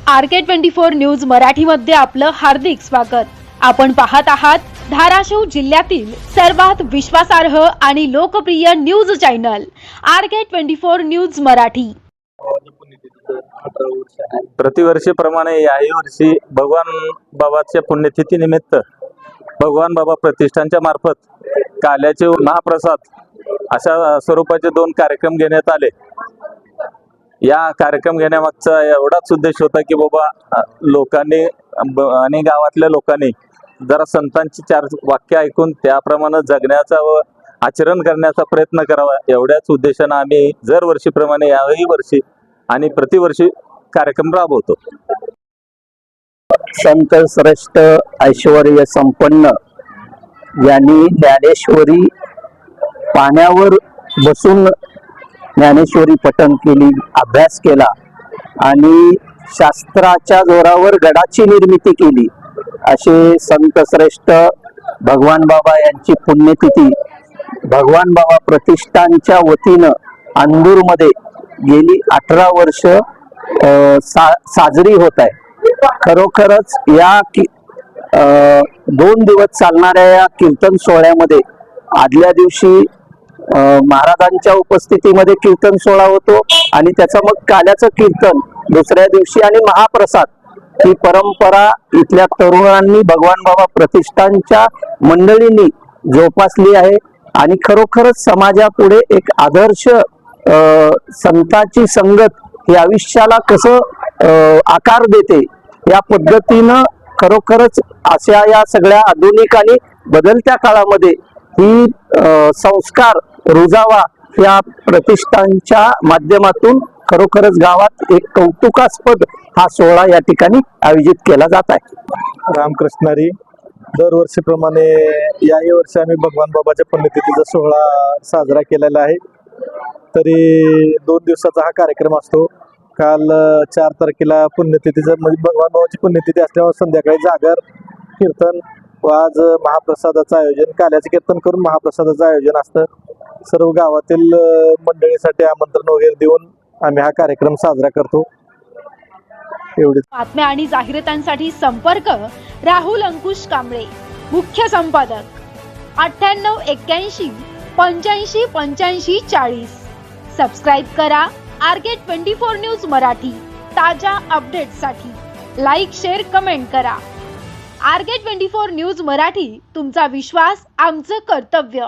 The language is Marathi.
RK24 न्यूज मराठीमध्ये आपलं हार्दिक स्वागत। आपण पाहत आहात धाराशिव जिल्ह्यातील सर्वात विश्वासार्ह आणि लोकप्रिय news channel RK24 news Marathi. प्रतिवर्षीप्रमाणे याही वर्षी भगवान बाबाच्या पुण्यतिथी निमित्त भगवान बाबा प्रतिष्ठानच्या मार्फत काल्याचे महाप्रसाद अशा स्वरूपाचे 2 कार्यक्रम घेण्यात आले। या कार्यक्रम घेण्यामागचा एवढाच उद्देश होता की बाबा लोकांनी आणि गावातल्या लोकांनी जरा संतांची 4 वाक्य ऐकून त्याप्रमाणे जगण्याचा व आचरण करण्याचा प्रयत्न करावा, एवढ्याच उद्देशाने आम्ही दरवर्षीप्रमाणे याही वर्षी आणि प्रतिवर्षी कार्यक्रम राबवतो। संत श्रेष्ठ ऐश्वर्य संपन्न यांनी ज्ञानेश्वरी पाण्यावर बसून ज्ञानेश्वरी पठण केली, अभ्यास केला आणि शास्त्राच्या जोरावर गडाची निर्मिती केली। असे संत श्रेष्ठ भगवान बाबा यांची पुण्यतिथी भगवान बाबा प्रतिष्ठानच्या वतीनं अंदूरमध्ये गेली 18 वर्ष साजरी होत आहे। खरोखरच या 2 दिवस चालणाऱ्या या कीर्तन सोहळ्यामध्ये आदल्या दिवशी महाराजांच्या उपस्थितीमध्ये कीर्तन सोहळा होतो आणि त्याचा मग काल्याचं कीर्तन दुसऱ्या दिवशी आणि महाप्रसाद ही परंपरा इथल्या तरुणांनी भगवान बाबा प्रतिष्ठानच्या मंडळींनी जोपासली आहे आणि खरोखरच समाजापुढे एक आदर्श संतांची संगत ही आयुष्याला कसं आकार देते या पद्धतीनं खरोखरच अशा या सगळ्या आधुनिक आणि बदलत्या काळामध्ये ही संस्कार रुजावा या प्रतिष्ठानच्या माध्यमातून खरोखरच गावात एक कौतुकास्पद हा सोहळा या ठिकाणी आयोजित केला जात आहे। रामकृष्णारी दरवर्षीप्रमाणे याही वर्षी आम्ही भगवान बाबाच्या पुण्यतिथीचा सोहळा साजरा केलेला आहे। तरी 2 दिवसाचा हा कार्यक्रम असतो। काल 4 तारखेला पुण्यतिथीचा म्हणजे भगवान बाबाची पुण्यतिथी असल्यामुळे संध्याकाळी जागर कीर्तन व आज महाप्रसादाचं आयोजन, काल्याचे कीर्तन करून महाप्रसादाचं आयोजन असतं। सर्व गावातील मंडळीसाठी आमंत्रण वगैरे देऊन आम्ही हा कार्यक्रम साजरा करतो। एवढीच। बातम्या आणि जाहिरातांसाठी संपर्क राहुल अंकुश कांबळे, मुख्य संपादक 9881 85 85 40। सबस्क्राइब करा RK24 न्यूज मराठी। ताजा अपडेट्ससाठी लाईक, शेअर, कमेंट करा। RK24 न्यूज मराठी, तुमचा विश्वास आमचं कर्तव्य।